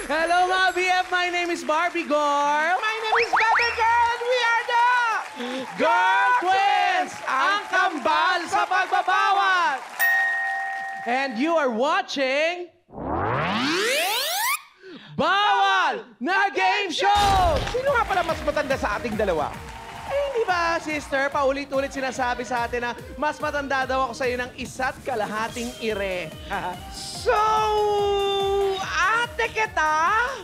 Hello mga BF, my name is Barbie Girl. My name is Bebe Girl and we are the Girl Twins! Ang kambal sa pagbabawat! And you are watching... Bawal na Game Show! Sino nga pala mas matanda sa ating dalawa? Eh, hindi ba, sister, paulit-ulit sinasabi sa atin na mas matanda daw ako sa'yo ng 1.5 ire. So, ate kita?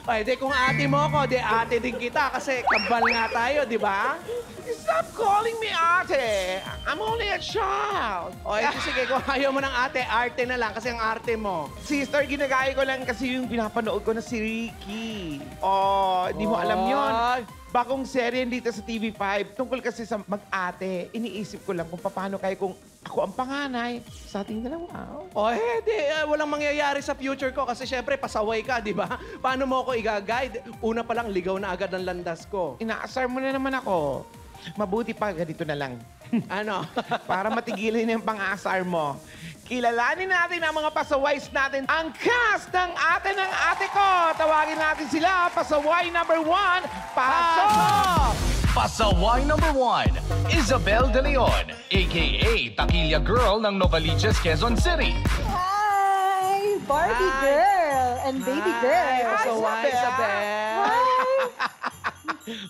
Pwede kung ate mo ko, di ate din kita kasi kambal nga tayo, di ba? Stop calling me ate. I'm only a child. O, ito sige, kung ayaw mo ng ate, arte na lang kasi ang arte mo. Sister, ginagaya ko lang kasi yung pinapanood ko na si Ricky. Oh, di mo alam yon. Bagong serye dito sa TV5. Tungkol kasi sa mag-ate. Iniisip ko lang kung paano kayo kung ako ang panganay sa ating dalawa. O, walang mangyayari sa future ko kasi syempre pasaway ka, di ba? Paano mo ako i-guide? Una pa lang, ligaw na agad ang landas ko. Inaasar mo na naman ako. Mabuti pa, ganito na lang. Ano? Para matigilin yung pang-asar mo. Kilalanin natin ang mga pasaways natin. Ang cast ng ate ng ate ko. Tawagin natin sila. Pasaway number 1, pasok! Pasaway number 1, Isabel De Leon, a.k.a. Taquilla Girl ng Novaliches, Quezon City. Hi! Barbie Hi. girl and baby girl. Pasaway, Isabel.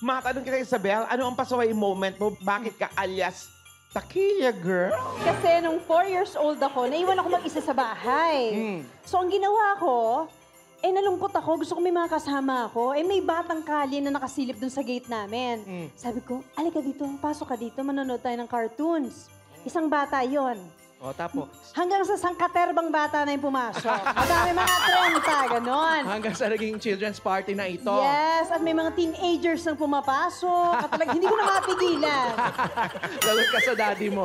Matanong kita, Isabel, ano ang pasaway moment mo? Bakit ka alias Taquilla Girl? Kasi nung 4 years old ako, naiwan ako mag-isa sa bahay. So ang ginawa ko, nalungkot ako. Gusto ko may mga kasama ako. May batang kalye na nakasilip dun sa gate namin. Sabi ko, alika dito, pasok ka dito, manonood tayo ng cartoons. Isang bata yon. O, tapos? Hanggang sa sangkaterbang bata na yung pumasok. Madami mga 30, ganon. Hanggang sa naging children's party na ito. Yes, at may mga teenagers nang pumapasok. At talagang hindi ko na mapigilan. Lagot ka sa daddy mo.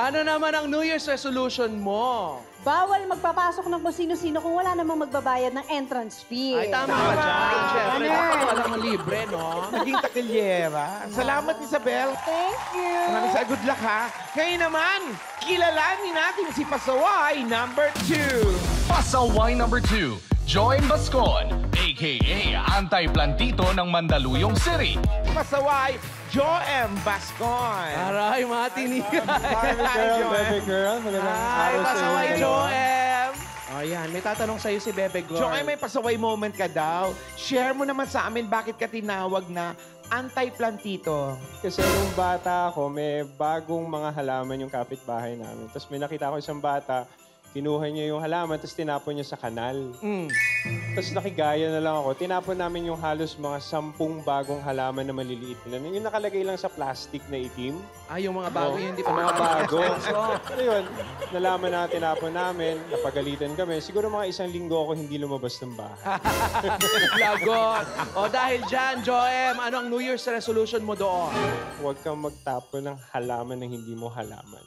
Ano naman ang New Year's resolution mo? Bawal magpapasok ng kung sino-sino kung wala namang magbabayad ng entrance fee. Ay, tama ka dyan. Siyempre, Ano? walang libre, no? Naging takilyera. Salamat, Isabel. Thank you. Maraming sa good luck, ha? Ngayon naman, kilalanin natin si pasaway number 2. Pasaway number 2, Joy Bascon, a.k.a. Antay-Plantito ng Mandaluyong City. Pasaway, Joem Bascon. Aray, mga tinigay. Bebe girl, magandang Ay, araw sa pasaway, inyo. Joem. O, yan. May tatanong sa'yo si Bebe Girl. Joem, may pasaway moment ka daw. Share mo naman sa amin bakit ka tinawag na Antay-Plantito. Kasi nung bata ako, may bagong mga halaman yung kapitbahay namin. Tapos may nakita ko isang bata, kinuha niya yung halaman, tapos tinapon niya sa kanal. Tapos nakigaya na lang ako. Tinapon namin yung halos mga 10 bagong halaman na maliliit na. Yung nakalagay lang sa plastic na itim. Ah, yung mga bago, yung hindi pa Mga bago. So, Pero yun, nalaman na tinapon namin, napagalitan kami. Siguro mga 1 linggo ako hindi lumabas ng bahay. lagot. O, dahil dyan, Joem, ano ang New Year's resolution mo doon? Huwag kang magtapon ng halaman na hindi mo halaman.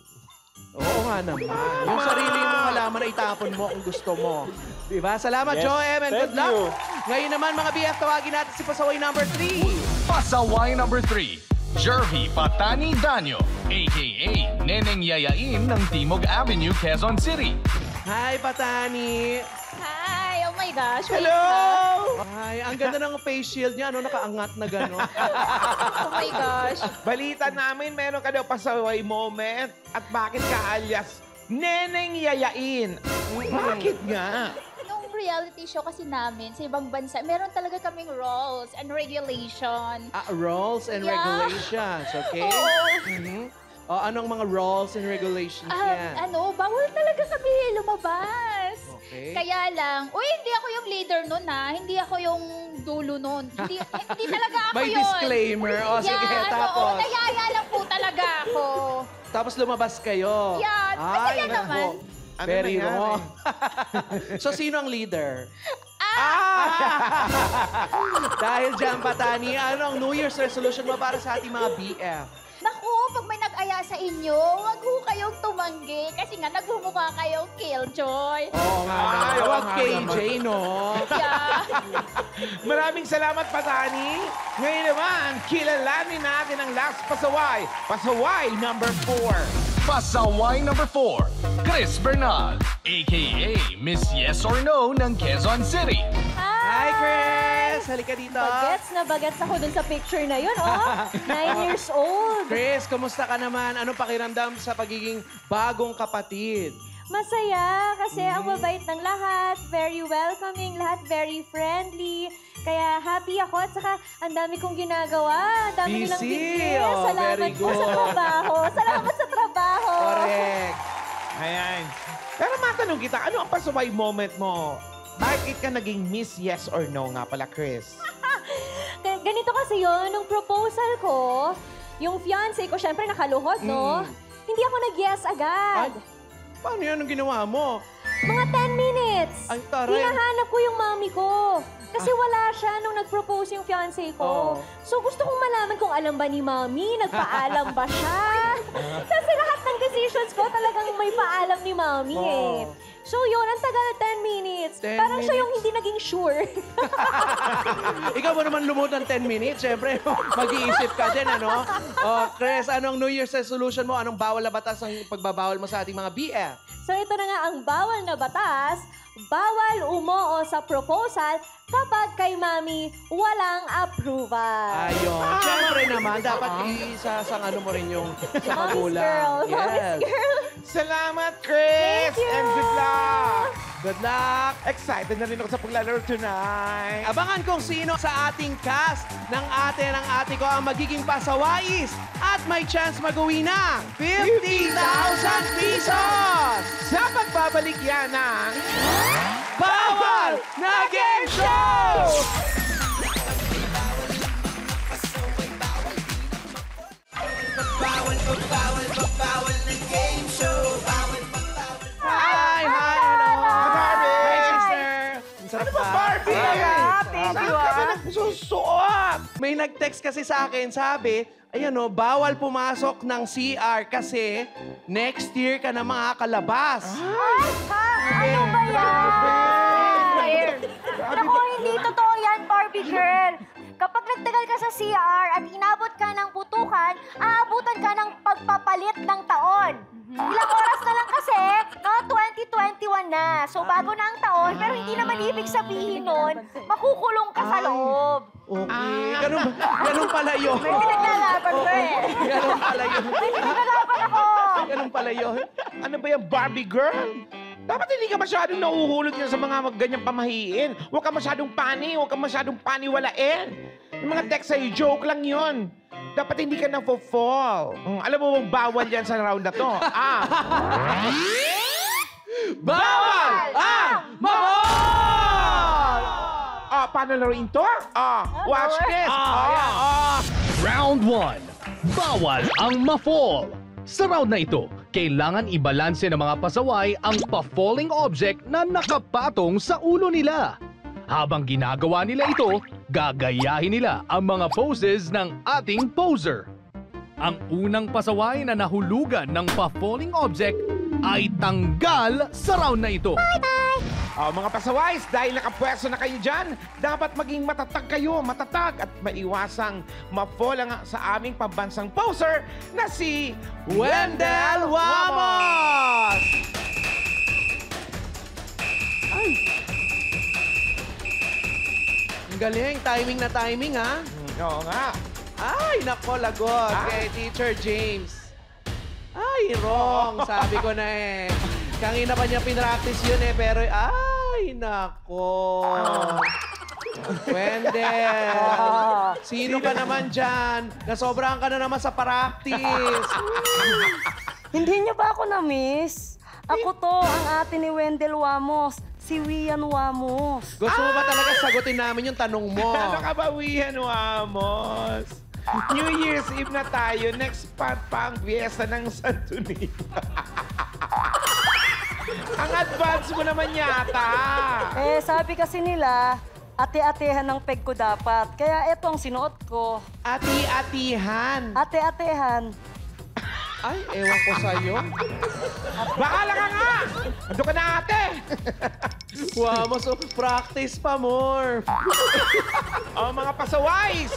Oo nga naman. Yung sarili mong halaman na itapon mo kung gusto mo. Diba? Salamat, Yes. Joem, and good Thank luck. you. Ngayon naman, mga BF, tawagin natin si pasaway number 3. Pasaway number 3, Jervy Patani Danyo, a.k.a. Neneng Yayain ng Timog Avenue, Quezon City. Hi, Patani. Hi! Oh my gosh! Hello! Hi, ang ganda ng face shield niya. Ano, nakaangat na gano'n. Oh my gosh! Balita namin, meron ka daw pasaway moment. At bakit ka alias Neneng Yayain? Bakit nga? Nung reality show kasi namin sa ibang bansa, meron talaga kaming rules and regulation. Rules and Yeah. regulations, okay? Oo. O, anong mga rules and regulations yan? Bawal talaga kami lumabas. Okay. Kaya lang, hindi ako yung leader nun Hindi ako yung dulo nun. Hindi talaga ako May yun. disclaimer. O, sige, Oo, tapos. nayaya lang po talaga ako. Tapos lumabas kayo. Yan, masaya Ay, naman. nako. Ano Very nangyari? wrong. So, sino ang leader? Dahil dyan, Patani, ano ang New Year's resolution mo para sa ating mga BF? Naku, pag may nag-aya sa inyo, wag ho kayo kayong tumanggi kasi nga nagmumukha kayong Killjoy. Oo nga. Ay, Huwag oo nga KJ, no? Yeah. Maraming salamat, Patani. Ngayon naman, kilalanin natin ang last pasaway. Pasaway number 4. Pasaway number 4, Chris Bernal, a.k.a. Miss Yes or No ng Quezon City. Hi, Chris! Halika dito. Bagets ako dun sa picture na yun, oh. 9 years old. Chris, kumusta ka naman? Anong pakiramdam sa pagiging bagong kapatid? Masaya kasi ang mabait ng lahat, very welcoming, lahat very friendly. Kaya happy ako at saka ang dami kong ginagawa. Ang dami nilang Busy. bigay. Oh, Salamat very po sa good. trabaho. Salamat sa trabaho. Correct. Ayan. Pero matanong kita, ano ang pasaway moment mo? Bakit ka naging Miss Yes or No nga pala, Chris? Ganito kasi yon nung proposal ko, yung fiancé ko, syempre nakaluhod, no? Hindi ako nag-yes agad. Paano yan ang ginawa mo? Mga 10 minutes. Ay, taray. Hinahanap ko yung mami ko. Kasi wala siya nung nag-propose yung fiancé ko. Oh. So gusto kong malaman kung alam ba ni mami, nagpaalam ba siya. Kasi lahat ng decisions ko talagang may paalam ni mami eh. Oh. So yun, ang tagal na 10 minutes. 10 Parang siya minutes? yung hindi naging sure. Ikaw mo naman lumod ng 10 minutes. Siyempre, mag-iisip ka din, ano? Oh, Chris, anong New Year's resolution mo? Anong bawal na batas ang pagbabawal mo sa ating mga BF? So ito na nga ang bawal na batas. Bawal umoo sa proposal kapag kay mami walang approval. Ayun. Siyempre naman, dapat isasang ano mo rin yung sa Mommy's magulang. girl. Mommy's girl. Salamat, Chris! Thank you. And good luck! Good luck! Excited na rin ako sa paglalaro tonight. Abangan kung sino sa ating cast ng ate ko ang magiging pasawais at may chance mag-uwi ng 50,000 pesos! Sa pagbabalik yan ng... Bawal na Game Show! Hi! Hi! Hello! Barbie! Hi, sister! Ang sarap ba? Barbie! Saan ka ba nagsusuot? May nag-text kasi sa akin, sabi, ayan o, bawal pumasok ng CR kasi next year ka na makakalabas. Ano ba yan? Naku, hindi totoo yan, Barbie girl. Kapag nagtagal ka sa CR at inabot ka ng putukan, aabutan ka ng pagpapalit ng taon. Ilang oras na lang kasi, no? 2021 na. So bago na ang taon, pero hindi naman ibig sabihin nun, makukulong ka sa loob. Okay. Ganun pala yun. May pinaglalaban ko eh. Ganun pala yun. May pinaglalaban ako. Ganun pala yun. Ano ba yung Barbie girl? Dapat hindi ka masyadong nauhulog yan sa mga ganyang pamahiin. Huwag ka masyadong huwag ka masyadong paniwalain. Yung mga text sa'yo, joke lang yun. Dapat hindi ka na-fall. Alam mo bang bawal yan sa round na to? Bawal ang mabol! Paano laruin to? Watch this. Round 1, bawal ang ma-fall. Sa round na ito, kailangan ibalanse ng mga pasaway ang pa-falling object na nakapatong sa ulo nila. Habang ginagawa nila ito, gagayahin nila ang mga poses ng ating poser. Ang unang pasaway na nahulugan ng pa-falling object ay tanggal sa round na ito. Mga pasaways, dahil nakapwesto na kayo dyan, dapat maging matatag kayo, matatag at maiwasang ma-fall sa aming pambansang poser na si Wendell Wamos! Ay! Ang galing. Timing na timing, ha? Oo nga. Ay, nako, lagot. Kay Teacher James. Ay, wrong. Sabi ko na eh. Kanina pa niya pinractice yun eh, pero ay, nako. Wendell, sino ka naman dyan? Nasobrahan ka na naman sa practice. Hindi niyo ba ako na-miss? Ako to, ang ate ni Wendell Wamos, si Rian Wamos. Gusto mo ba talaga sagutin namin yung tanong mo? Ano ka ba, Wihan Wamos? New Year's Eve na tayo. Next spot pa ang fiesta ng Santo Niño. Ang advance mo naman yata. Eh, sabi kasi nila, ate-atehan ng peg ko dapat. Kaya eto ang sinuot ko. Ati-atihan. Ate-atehan. Ay, ewan ko sa'yo. Bahala ka nga! Ando ka na ate! Wow, so practice pa more. O mga pasawais,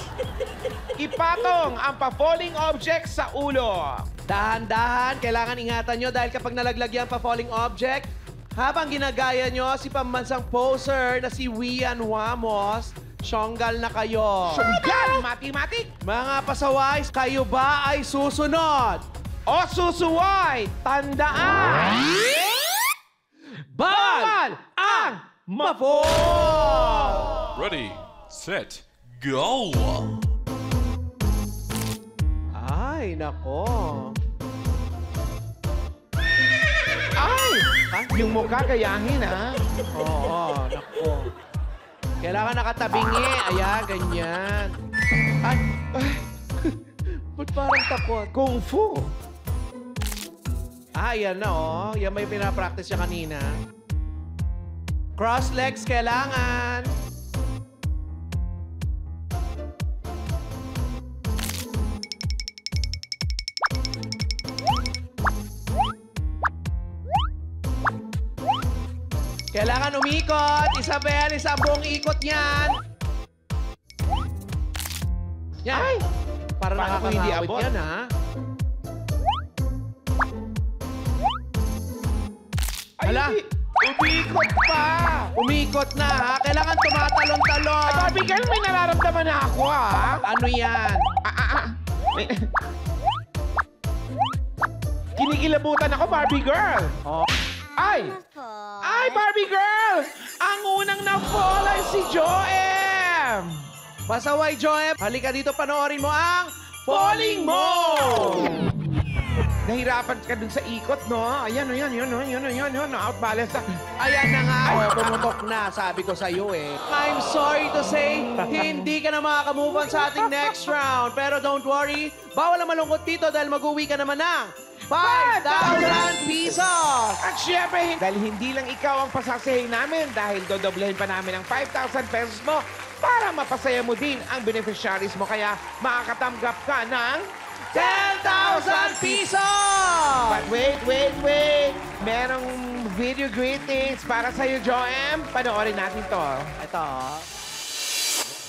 ipatong ang pa-falling object sa ulo. Dahan-dahan, kailangan ingatan nyo dahil kapag nalaglag yan pa falling object, habang ginagaya nyo si pambansang poser na si Wian Wamos, syonggal na kayo. Sunggal! Mati-matik! Mga pasawais, kayo ba ay susunod? O susuway! Tandaan! Bawal ang ma-fall! Ready, set, go! Ay, nako. Ay! Yung mukha gayahin, ha? Oo, nako. Kailangan nakatabingi. Ayan, ganyan. Ay, ba't parang takot? Kung fu. Ah, yan na, oh. Yan may pinapractice siya kanina. Cross legs kailangan. Kailangan umikot. Isabel, isang buong ikot yan. Yan. Ay! Para Paano kung hindi nakakangawit abot? yan, ha? Hala. Ay, umikot pa! Umikot na, ha? Kailangan tumatalon-talon. Ay, Barbie girl, may nararamdaman na ako, ha? Ano yan? May- Kinikilabutan ako, Barbie girl! Oh. Ay! Ay, Barbie girl! Ang unang na-fall ay si Joem! Pasaway, Joem. Halika dito, panoorin mo ang Falling Mo! Nahirapan ka dun sa ikot, no? Ayan, out-balance na. Ayan na nga, oh, pumutok na. Sabi ko sa'yo, eh. I'm sorry to say, hindi ka na makakamove on sa ating next round. Pero don't worry, bawal na malungkot dito dahil mag-uwi ka naman ng 5,000 pesos! At syempre, dahil hindi lang ikaw ang pasasahin namin dahil dodoblehin pa namin ang 5,000 pesos mo para mapasaya mo din ang beneficiaries mo. Kaya makakatanggap ka ng 10,000 pesos! But wait! Merong video greetings para sa'yo, Joem. Panoorin natin to. Ito.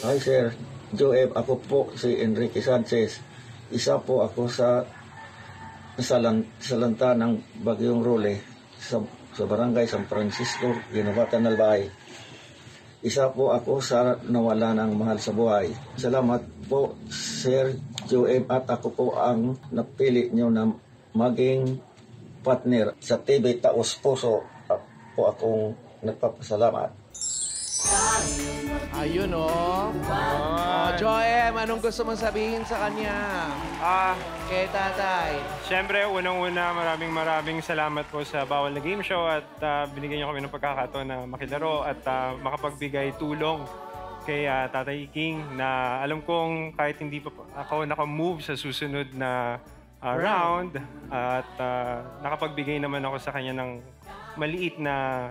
Hi Sir, Joem, ako po si Enrique Sanchez. Isa po ako sa salanta ng Bagyong Role sa Barangay San Francisco, Ginabatan, Albay. Isa po ako sa nawala ng mahal sa buhay. Salamat po Sir Joem at ako po ang napili nyo na maging partner sa TV Taos Puso. Po akong nagpapasalamat. Ayun, oh. Oh, Joem, anong gusto mong sabihin sa kanya? Kay tatay. Siyempre, unang-una, maraming salamat po sa Bawal na Game Show at binigyan niyo kami ng pagkakataon na makilaro at makapagbigay tulong kay Tatay King na alam kong kahit hindi pa ako nakamove sa susunod na round at nakapagbigay naman ako sa kanya ng maliit na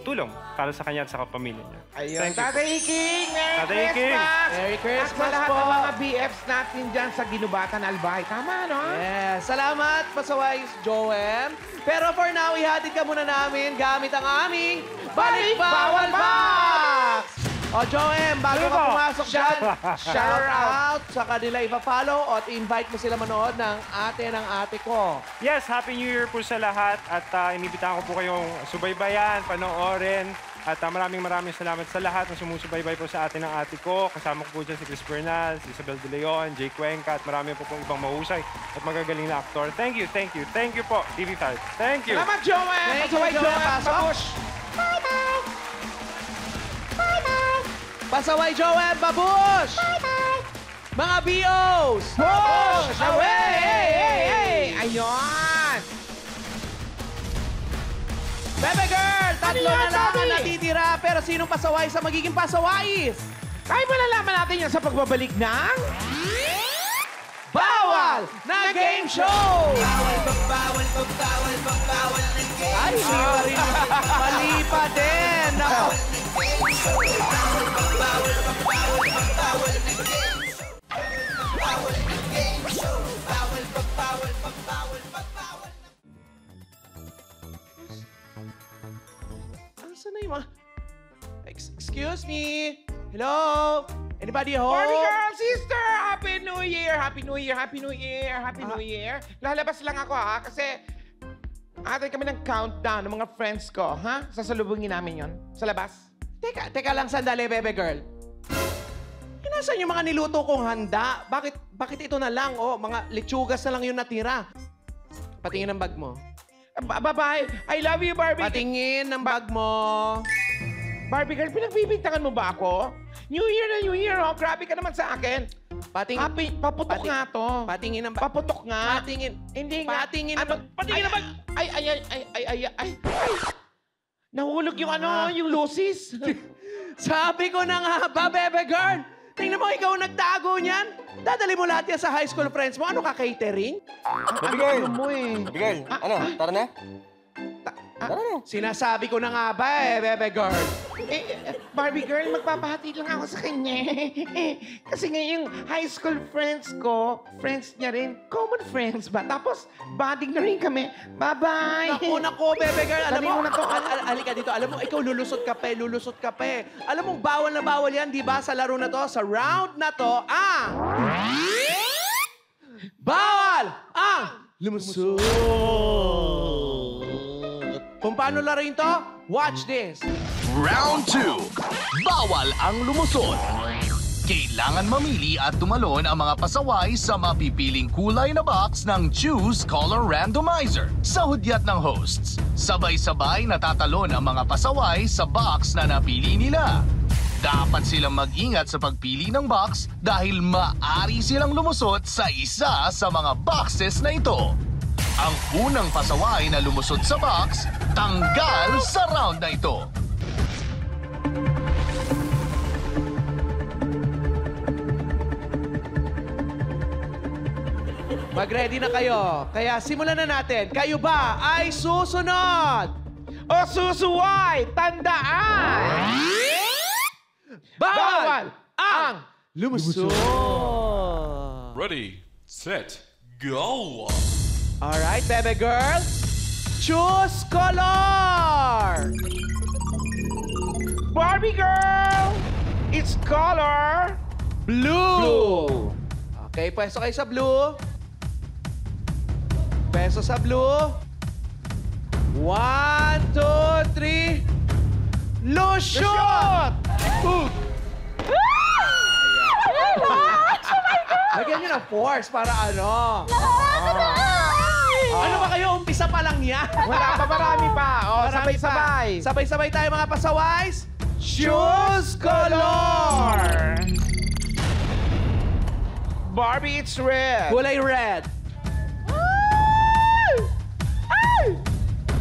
tulong para sa kanya at sa pamilya niya. Ayun, Thank you. Tatay King! Merry Tatay King! Christmas! Merry At Christmas sa lahat po! ng mga BFs natin dyan sa Ginubatan, Albay. Tama, no? Yes. Salamat, pasaway, Joem. Pero for now, ihatid ka muna namin gamit ang aming Balik Bawal Box! O, Joem, bago ka pumasok dyan, shout out sa kanila ipa-follow at invite mo sila manood ng Ate ng Ate Ko. Yes, Happy New Year po sa lahat at inibitahan ko po kayong subaybayan, panoorin at maraming salamat sa lahat na sumusubaybay po sa Ate ng Ate Ko. Kasama ko po dyan si Chris Bernal, si Isabel De Leon, Jay Cuenca at marami po pong ibang mahusay at magagaling na aktor. Thank you po, TV5. Thank you. Salamat, Joem! Thank you, Pasaway, Joem. Joem! Pasok. Babush! Pasaway, Joem, babush! Mga BOs! Push away! Ayun! Bebe Girl, tatlo yan, na lang ang sabi? natitira. Pero sinong pasaway sa magiging pasawais? Ay, malalaman natin yan sa pagbabalik ng... Bawal na Game Show! Ay, hindi pa rin. Mali pa din. Nako. Excuse me? Hello? Anybody home? Barbie girl, sister! Happy New Year! Happy New Year! Happy New Year! Happy New Year! Lalabas lang ako, ha? Kasi atay kami ng countdown ng mga friends ko, ha? Sasalubungin namin yon sa labas. Teka lang sandali, bebe girl. Nasaan yung mga niluto kong handa? Bakit ito na lang? Oh, mga lechugas na lang yung natira. Patingin ng bag mo. Bye-bye! I love you, Barbie! Patingin ng bag mo. Barbie girl, pinagbibintangan mo ba ako? New Year na New Year, oh. Grabe ka naman sa akin. Paputok nga to. Patingin ng bag. Paputok nga. Patingin. Hindi nga. Patingin ng bag. Patingin ng bag. Ay. Nahulog yung yung lucis. Sabi ko na nga ba, bebe girl? Tingnan mo, ikaw nagtago niyan. Dadali mo lahat yan sa high school friends mo. Ano ka, catering? Ano mo eh? Abigail, tara na? Tara na. Sinasabi ko na nga ba bebe girl? Barbie girl, magpapahati lang ako sa kanya. Kasi nga yung high school friends ko, friends niya rin, common friends ba? Tapos, bonding na rin kami. Bye-bye! Nako, bebe girl. Alam Dali mo, mo na to. halika dito. Alam mo, ikaw lulusot ka pa. Alam mo, bawal na bawal yan, di ba? Sa laro na to, sa round na to, bawal ang lumusot. Kung paano laruin to, watch this. Round 2. Bawal ang lumusot. Kailangan mamili at tumalon ang mga pasaway sa mapipiling kulay na box ng Choose Color Randomizer sa hudyat ng hosts. Sabay-sabay natatalon ang mga pasaway sa box na napili nila. Dapat silang mag-ingat sa pagpili ng box dahil maaari silang lumusot sa isa sa mga boxes na ito. Ang unang pasaway na lumusot sa box, tanggal sa round na ito. Mag-ready na kayo. Kaya simulan na natin. Kayo ba ay susunod? O susuway, tandaan! Bawal ang lumusot. Ready, set, go! Alright, bebe girl. Choose color! Barbie girl! It's color Blue! Okay, pwesto kayo sa blue. Pwesto sa blue. 1, 2, 3. Lusot! Lagyan nyo ng force para ano. Ano ba kayo? Umpisa pa lang yan. Wala pa, marami pa. O, Marami sabay-sabay. pa. Sabay-sabay tayo mga pasaways. Choose color! Barbie, it's red. Kulay red.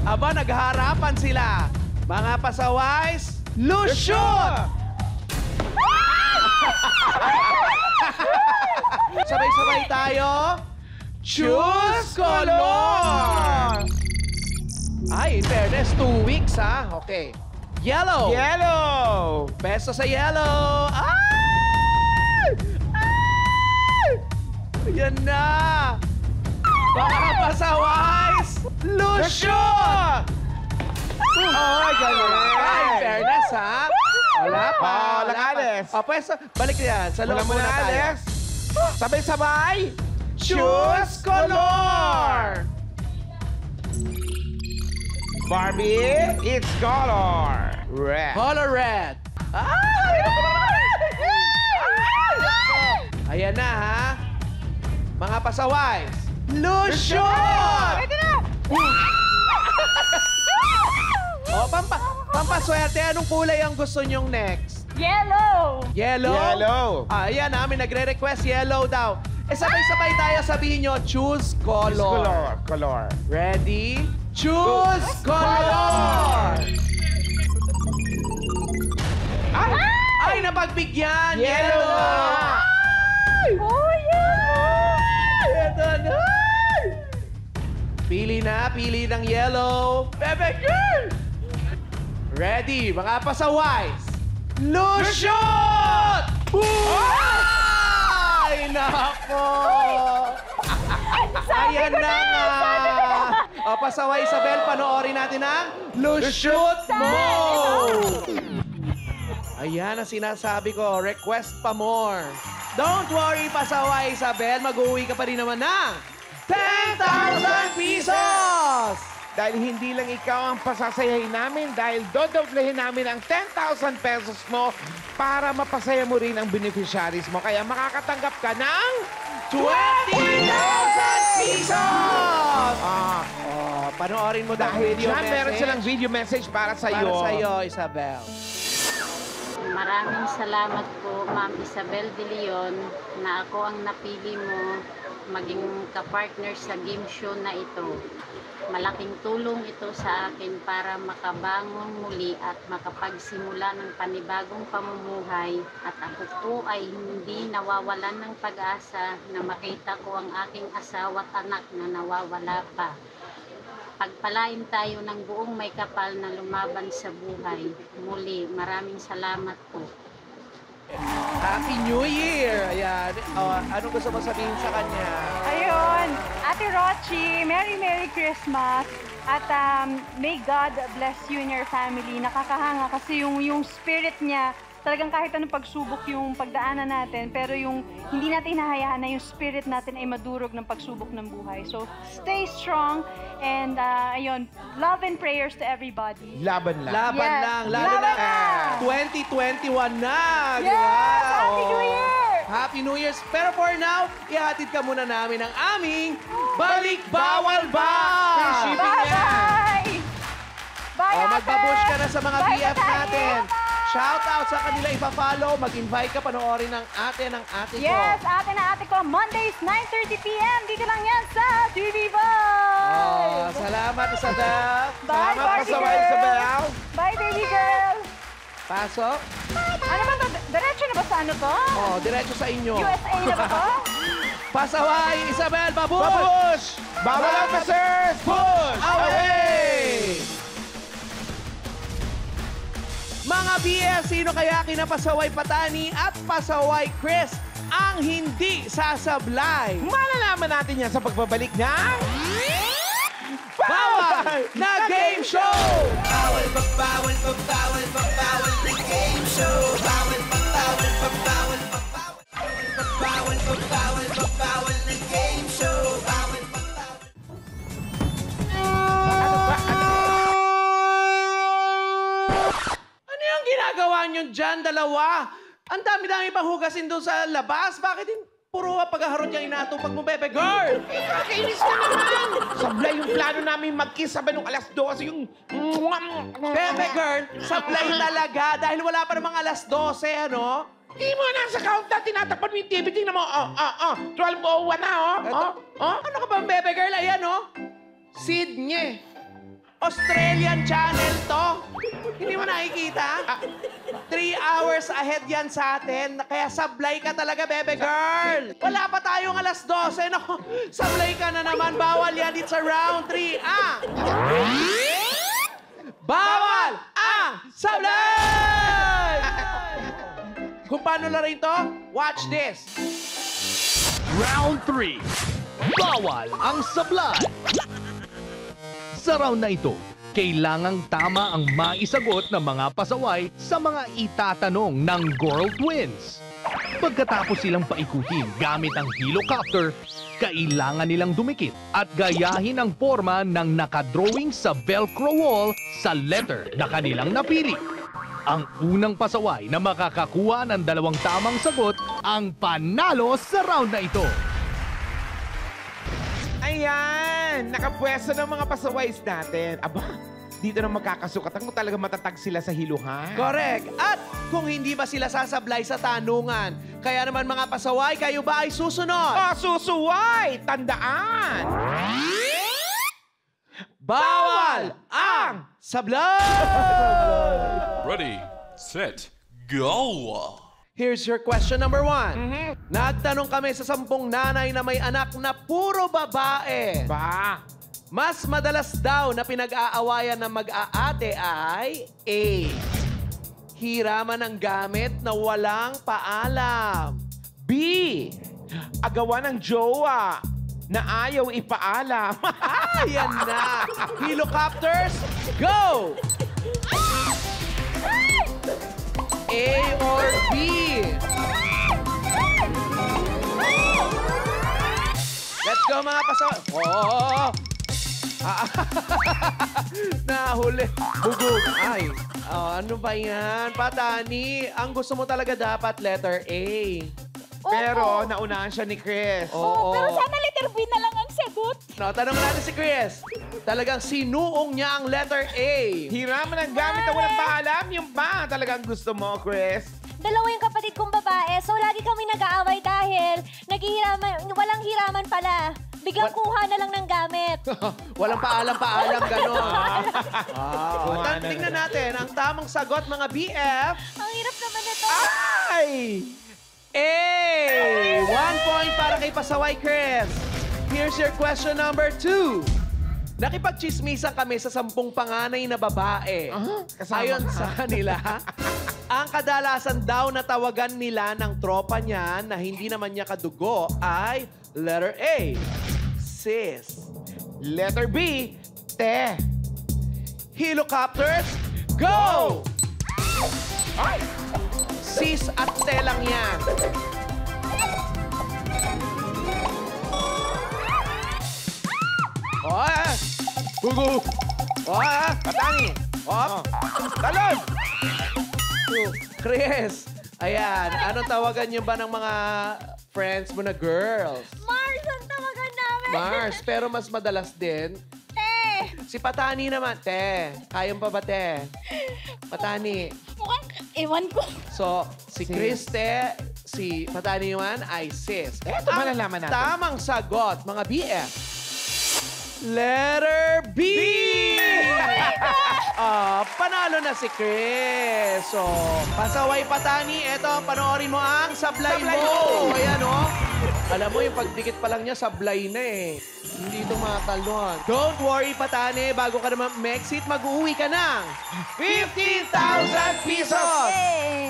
Aba, naghaharapan sila. Mga pasaways, lusot! Sabay-sabay tayo. Choose color! Ay, in fairness, 2 weeks, ha? Okay. Yellow. Yellow. Beso sa yellow. Ay! Ay! Yan na. Mga pasaways, lusot! Ay, ganun. Ay, in fairness, ha? Wala pa. Walang alis. O, pues, balik yan. Sa loob muna tayo. Alex. Sabay-sabay. Choose color! Barbie, it's color red. Color red. Ayan na, ha? Mga pasaways. Lusot! O, pampaswerte, anong kulay ang gusto nyong next? Yellow! Yellow? Yellow. Ayan, namin nagre-request yellow daw. Sabay-sabay tayo, sabihin nyo, choose color. Color. Ready? Choose color! Ay, napagbigyan! Yellow na! Oh, yellow! Ito na! Pili ng yellow. Bebe girl! Ready, mga pasaways. Lusot! Ay, nako! Ayan na nga! O, O, pasaway Isabel, panoorin natin ang Lushoot Mo! Ayan ang sinasabi ko, request pa more. Don't worry, pasaway Isabel, mag-uwi ka pa rin naman ng 10,000 pesos! Dahil hindi lang ikaw ang pasasayahin namin dahil dodoblehin namin ang 10,000 pesos mo para mapasaya mo rin ang beneficiaries mo. Kaya makakatanggap ka ng 20,000 pesos! Panoorin mo dahil video dyan, message. meron silang video message para sa'yo. Para sa'yo, Isabel. Maraming salamat po, Ma'am Isabel De Leon, na ako ang napili mo maging kapartner sa game show na ito. Malaking tulong ito sa akin para makabangon muli at makapagsimula ng panibagong pamumuhay at ako po ay hindi nawawalan ng pag-asa na makita ko ang aking asawa at anak na nawawala pa. Pagpalain tayo ng buong may kapal na lumaban sa buhay. Muli, maraming salamat po. Happy New Year! Ayan. Ano gusto mo sabihin sa kanya? Ayun, Ate Rochi, Merry Christmas. At may God bless you and your family. Nakakahanga kasi yung spirit niya, talagang kahit anong pagsubok yung pagdaanan natin, pero yung hindi natin hinahayaan na yung spirit natin ay madurog ng pagsubok ng buhay. So, stay strong and ayun, love and prayers to everybody. Laban lang. Laban Yes. lang. Lalo Laban na. na. 2021 na. Yes! Di ba? Happy New Year! Happy New Year's. Pero for now, ihatid ka muna namin ang aming Balik Bawal Ba! Free shipping yan. Bye! Bye, Ate! Magbabush ka na sa mga Bye, BF Ate! natin. Shout out sa kanila, ipa-follow, mag-invite ka, panoorin ng ate ko. Yes, ate ko, Mondays, 9:30 p.m. Dito lang yan sa TV5! Salamat, Isabel. Bye, Salamat, Barbie pasaway, girl. Isabel. Bye, baby girl! Pasok. Ano ba to? Diretso na ba sa ano to? Diretso sa inyo. USA na ba to? Pasaway, Isabel, babush! Babush! Bawal officers! Push! Away! Mga BS, sino kaya kina Pasaway Patani at Pasaway Chris ang hindi sasablay? Malalaman natin yan sa pagbabalik ng... Bawal na Game Show! Bawal pa, bawal pa, bawal pa, bawal na game show. Bawal pa, bawal pa, bawal pa, bawal pa, bawal pa, bawal pa, bawal na game show. Bawal pa, Ano yung ginagawa nyo dyan, dalawa? Ang dami-dami pang hugasin doon sa labas. Bakit puro paghaharot yung inatupag mo, Bebe Girl? Nakakainis ka naman! Sablay yung plano namin mag-kiss sabay nung alas 12 yung... Bebe Girl, sablay talaga dahil wala pa namang alas 12, ano? Hindi mo nasa counter, tinatapan mo yung TV. Tingnan mo, 12:01 na, Ano ka ba, Bebe Girl? Ayan, Sydney. Australian channel to. Hindi mo nakikita? 3 hours ahead yan sa atin. Kaya sablay ka talaga, Bebe Girl. Wala pa tayong alas 12. Naku, sablay ka na naman. Bawal yan. It's a round 3. Bawal ang sablay! Kung paano na rin to, watch this. Round 3. Bawal ang sablay. Sa round na ito, kailangang tama ang maisagot ng mga pasaway sa mga itatanong ng Girl Twins. Pagkatapos silang paikutin gamit ang helicopter, kailangan nilang dumikit at gayahin ang forma ng nakadrawing sa Velcro wall sa letter na kanilang napili. Ang unang pasaway na makakakuha ng 2 tamang sagot ang panalo sa round na ito. Ayan! Nakapwesto ng mga pasaways natin. Aba, dito na magkakasukatan kung talaga matatag sila sa hiluhan. Correct. At kung hindi ba sila sasablay sa tanungan? Kaya naman mga pasaway, kayo ba ay susunod? Susuway! Tandaan! Bawal ang sablay! Ready, set, go! Here's your question number 1. Nagtanong kami sa 10 nanay na may anak na puro babae. Ba? Mas madalas daw na pinag-aawayan ng mag-aate ay A. Hiraman ng gamit na walang paalam. B. Agawan ng jowa. na ayaw ipaalam. Yan na. Helicopters, go! A or B? Let's go mga pasaway. Oh! Nahuli. Bugog. Ay. Ano ba yan? Patani, ang gusto mo talaga dapat letter A. Pero naunahan siya ni Chris. Oo. Pero sana letter B na lang ang sagot. No, tanong natin si Chris. Talagang sinuong niya ang letter A. Hiraman ang gamit na walang paalam. Yung ba talagang gusto mo, Chris? Dalawa yung kapatid kong babae, so lagi kami nag-aaway dahil walang hiraman pala. Biglang kuha na lang ng gamit. Walang paalam, gano'n. Kuha na Tingnan lang. natin ang tamang sagot, mga BF. Ang hirap naman ito. Ay! A! 1 point para kay Pasaway Chris. Here's your question number 2. Nakipagchismisan kami sa 10 panganay na babae. Ayon sa kanila, ang kadalasan daw na tawagan nila ng tropa niya na hindi naman niya kadugo ay letter A, sis. Letter B, te. Helicopters, go! Ay! Sis at te lang yan. Oh, Gugu! Oh, Patani! Oh, talon! Chris, ayan, anong tawagan niyo ba ng mga friends mo na girls? Mars ang tawagan namin. Mars, pero mas madalas din. Te. Si Patani naman, te. Kayang pa ba, te? Patani. Mukhang, ewan ko. So, si Chris, te, si Patani naman ay sis. Eto, malalaman natin. Tamang sagot, mga BF. Letter B! Panalo na si Chris. So, Pasaway Patani, eto, panoorin mo ang sablay mo. Ayan, oh. Alam mo, yung pagdikit pa lang niya, sablay na eh. Hindi ito mataluan. Don't worry, Patani. Bago ka naman mag-exit, mag-uwi ka ng 15,000 pesos!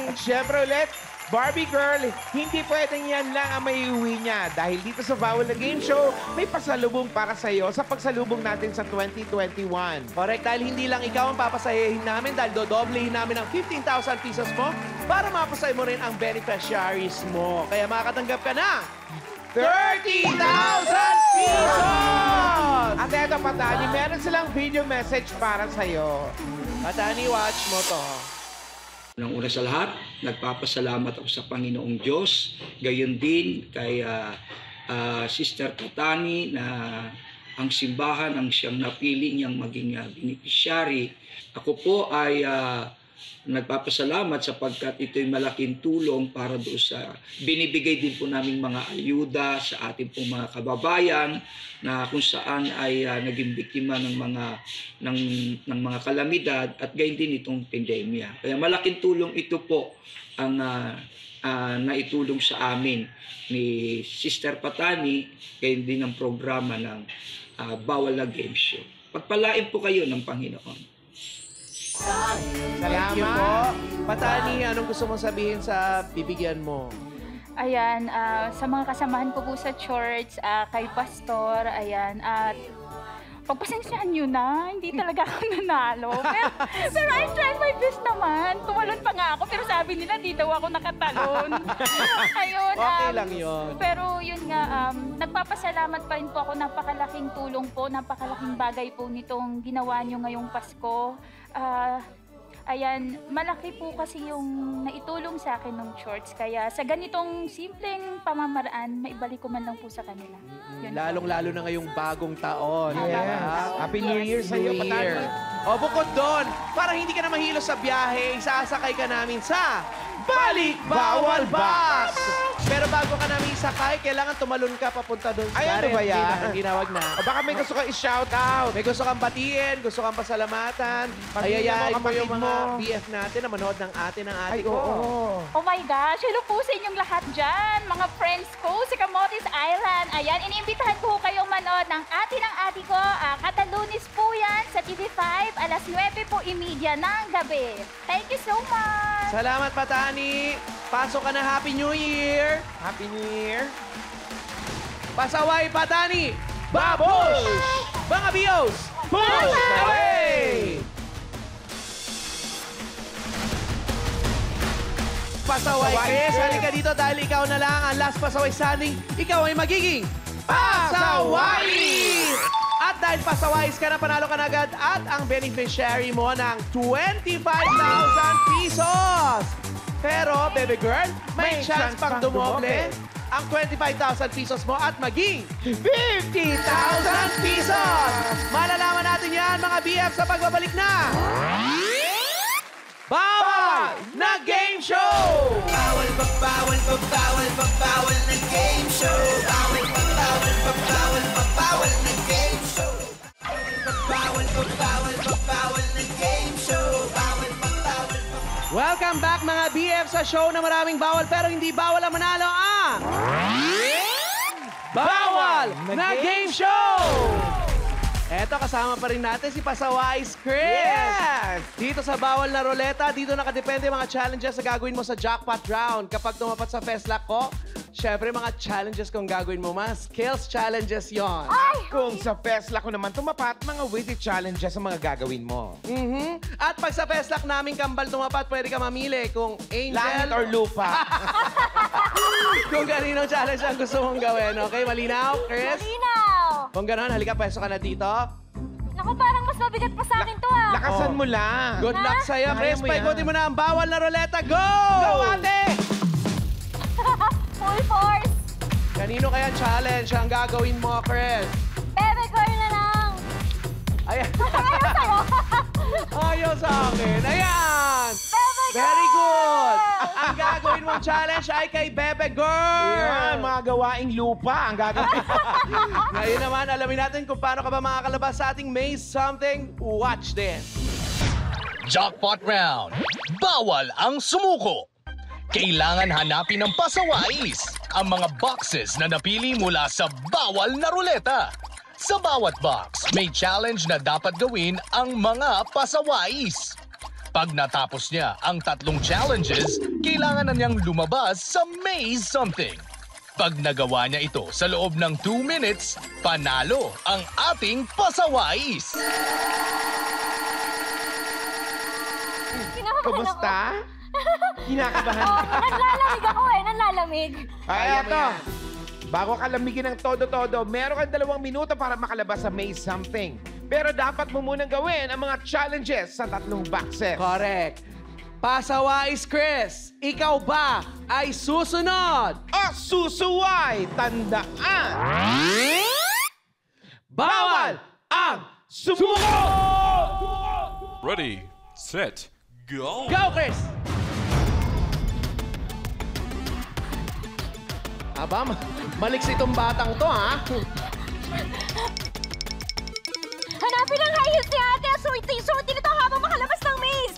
At syempre ulit, Barbie Girl, hindi pwedeng yan lang ang maiuwi niya. Dahil dito sa Bawal na Game Show, may pasalubong para sa'yo sa pagsalubong natin sa 2021. Correct, dahil hindi lang ikaw ang papasayahin namin dahil dodoblehin namin ang 15,000 pesos mo para mapasay mo rin ang beneficiaries mo. Kaya makakatanggap ka ng 30,000 pesos! At eto, Patani, meron silang video message para sa'yo. Patani, watch mo to. Unang-una sa lahat, nagpapasalamat ako sa Panginoong Diyos. Gayon din kay Sister Patani na ang simbahan ang siyang napili niyang maging beneficiary. Ako po ay nagpapasalamat sapagkat ito'y malaking tulong para doon sa binibigay din po namin mga ayuda sa ating pong mga kababayan na kung saan ay naging biktima ng mga kalamidad at gayon din itong pandemya. Kaya malaking tulong ito po ang naitulong sa amin ni Sister Patani, gayon din ang programa ng Bawal na Game Show. Pagpalain po kayo ng Panginoon. Thank you po. Patani, anong gusto mong sabihin sa bibigyan mo? Ayan, sa mga kasamahan ko po sa church, kay Pastor, ayan, at pagpasensyahan nyo na, hindi talaga ako nanalo. Pero I tried my best naman. Tumalon pa nga ako, pero sabi nila, di daw ako nakatalon. Ayun. Okay lang yun. Pero yun nga, nagpapasalamat pa rin po ako. Napakalaking tulong po, napakalaking bagay po nitong ginawa nyo ngayong Pasko. Ayan, malaki po kasi yung naitulong sa akin ng church. Kaya sa ganitong simpleng pamamaraan, maibalik ko man lang po sa kanila. Yun po. Lalong-lalo na ngayong bagong taon. Yes. Diba? Happy New Year sa iyo, New Year. Patani. O bukod doon, para hindi ka na mahilo sa biyahe, isasakay ka namin sa Balik Bawal Box! Pero bago ka namin isakay, kailangan tumalon ka papunta doon. Ay, ano ba yan? Ang ginawag na. O baka may gusto kang i-shout out. May gusto kang batiin, gusto kang pasalamatan. Ayayain mo yung mga BF natin na manood ng ate ng ate ko. Oh my gosh, hello po sa inyong lahat dyan, mga friends ko sa Camotes Island. Ayan, iniimbitahan ko kayong manood ng ate ng ate ko. Kada Lunes po yan sa TV5, alas 9:30 ng gabi. Thank you so much! Salamat, Patani. Pasok ka na. Happy New Year. Happy New Year. Pasaway pa, Dani. Babush! Mga Bios, push away! Pasaway, Chris, halika dito dahil ikaw na lang ang last pasaway standing. Ikaw ay magiging pasaway! At dahil pasaway ka na, panalo ka na agad at ang beneficiary mo ng 25,000 pesos. Pero, baby girl, may chance pang dumoble ang 25,000 pesos mo at maging 50,000 pesos! Malalaman natin yan, mga BF, sa pagbabalik na Bawal na Game Show! Bawal na game show. Bawal na game show. Bawal na game show. Welcome back, mga BF, sa show na maraming bawal pero hindi bawal ang manalo ang Bawal na Game Show! Eto, kasama pa rin natin si Pasawais Chris. Yes! Dito sa Bawal na Roleta, dito nakadepende mga challenges na gagawin mo sa jackpot round. Kapag tumapat sa Festlock ko, syempre mga challenges kung gagawin mo, mga skills challenges yon. Kung sa Festlock ko naman tumapat, mga witty challenges ang mga gagawin mo. At pag sa Festlock namin kambal tumapat, pwede ka mamili kung angel Langit or lupa. kung kaninong challenge ang gusto mong gawin. Okay, malinaw, Chris? Malinaw! Kung gano'n, halika, pwesto ka na dito. Naku, parang mas mabigat pa sa akin to ah. Lakasan mo lang. Good luck sa'yo, Chris. Kaya mo yan. Paikutin mo na ang Bawal na Roleta. Go! Go, ate! Full force! Kanino kaya challenge ang gagawin mo, Chris? Bebe girl na lang! Ayan. Ayaw sa'yo! Ayaw sa akin. Ayan! Bebe girl! Very good! Ang gagawin mong challenge ay kay Bebe Girl! Yan, mga gawaing lupa ang gagawin. Ngayon naman, alamin natin kung paano ka ba makakalabas sa ating Maze Something. Watch this! Jackpot round. Bawal ang sumuko. Kailangan hanapin ng pasawais ang mga boxes na napili mula sa Bawal na Roleta. Sa bawat box, may challenge na dapat gawin ang mga pasawais. Pag natapos niya ang 3 challenges, kailangan na niyang lumabas sa Maze Something. Pag nagawa niya ito sa loob ng 2 minutes, panalo ang ating pasawais. Kinakabahan Kumusta? Kinakabahan ako. ka? Nanlalamig ako nanlalamig. Ay, eto. Bago ka lamigin ng todo-todo, meron kang 2 minuto para makalabas sa Maze Something. Pero dapat mo munang gawin ang mga challenges sa 3 boxes. Correct. Pasawais Chris, ikaw ba ay susunod? O susuway, tandaan! Bawal ang sumuko! Ready, set, go! Go, Chris! Aba, maliksi itong batang to, ha? Hanapin ang high heels ni ate. Suotin ito habang makalabas ng maze.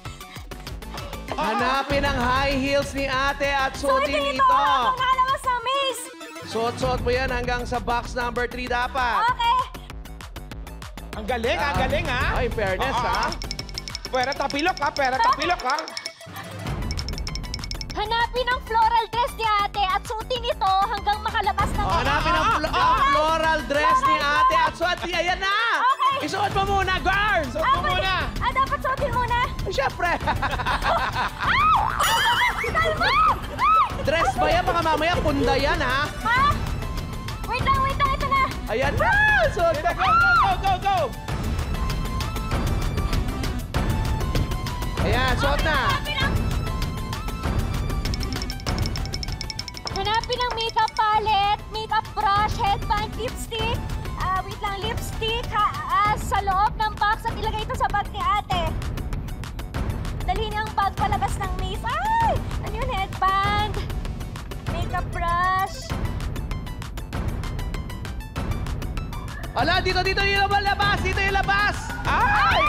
Hanapin ang high heels ni ate at suotin Suotin ito ito. habang makalabas ng maze. Suot-suot mo yan hanggang sa box number 3 dapat. Okay. Ang galing, ang galing, ha? Ay, in fairness, ha? Pwera tapilok, ha? Pwera tapilok, ha? Hanapin ang floral dress ni ate at suotin ito hanggang makalabas ng maze. Hanapin ang floral dress ni ate at suotin. Ayan na! Okay. Isuot mo muna, girl! Suot mo muna! Dapat suotin muna. Siyempre! Kalma! Dress ba yan? Baka mamaya punda yan, ha? Ha? Wait lang, ito na. Ayan na! Suot ka! Go! Ayan, suot na! Hanapin ang makeup palette, makeup brush, headband, lipstick. Lipstick sa loob ng box at ilagay ito sa bag ni ate. Dalhin ang bag palabas ng maze. Ay! Ano yun? Headband, makeup brush. Ala, dito yung labas! Dito yung labas! Ay!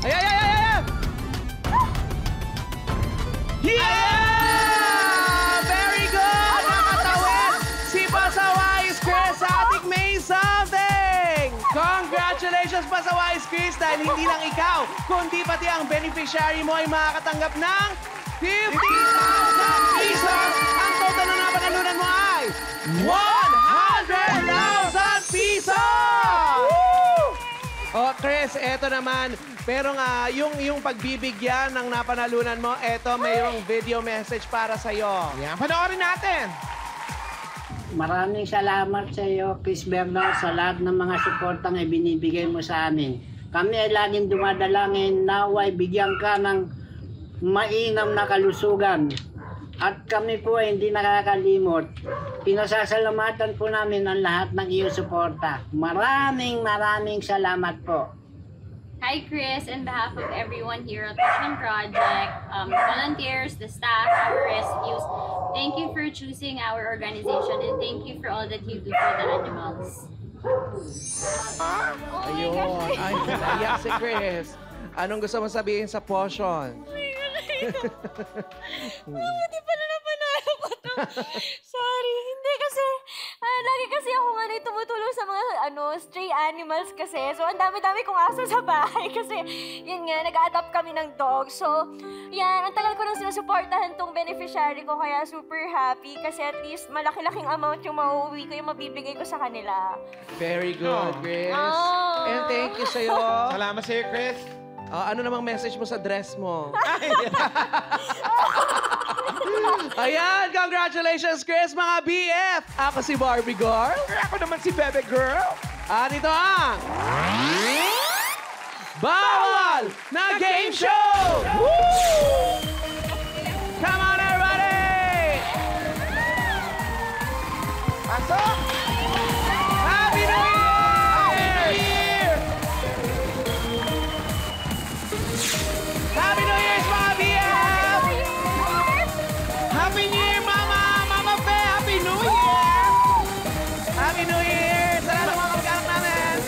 Ay! Yeah! Very good! Nakatawid si Pasawais Chris sa ating May Something! Congratulations, Pasawais Chris! Dahil hindi lang ikaw, kundi pati ang beneficiary mo ay makakatanggap ng 50,000 pesos! Ang total na napanalunan mo ay 100,000 pesos! Oh, Chris, eto naman. Pero nga, yung pagbibigyan ng napanalunan mo, eto mayroong video message para sa'yo. Yan, panoorin natin. Maraming salamat sa iyo, Chris Bernal, sa lahat ng mga suportang ibinibigay mo sa amin. Kami ay laging dumadalangin, naway bigyan ka ng mainam na kalusugan. At kami po ay hindi nakakalimot. Pinasasalamatan po namin ang lahat ng iyong suporta. Maraming salamat po. Hi Chris, on behalf of everyone here at Vision Project, volunteers, the staff, our rescues, thank you for choosing our organization and thank you for all that you do for the animals. Ayun. Ay, naiyak si Chris. Anong gusto mo sabihin sa potion? Di pala napanalo ko to. Sorry, hindi kasi, lagi kasi ako tumutulong sa mga stray animals kasi. So, ang dami-dami kong aso sa bahay kasi, yun nga, nag-adopt kami ng dog. So, yan, ang tagal ko nang sinusuportahan tong beneficiary ko kaya super happy kasi at least malaki-laking amount yung mauuwi ko, yung mabibigay ko sa kanila. Very good, Chris. Oh. And thank you sa'yo. Salamat sa'yo, Chris. Ano namang message mo sa dress mo? Ayan, congratulations, Chris, mga BF! Ako si Barbie Girl. Ako naman si Bebe Girl. At ito ang... Bawal na Game Show! Woo! Come on, everybody! Pasok! Happy New Year! Happy New Year, mga BF! Happy New Year, Mama! Mama Fe, Happy New Year! Happy New Year! Salamat mga kamag-anak namin!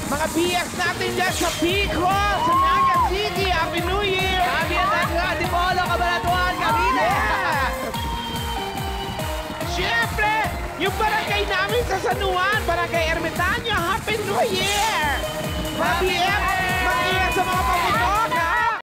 Mga BF natin dyan sa Pico, sa Naga City, Happy New Year! Happy Antipolo, Cabanatuan, Cavite! Siyempre, yung barangay namin sa San Juan, Barangay Ermitaño, Happy New Year! Mga BF!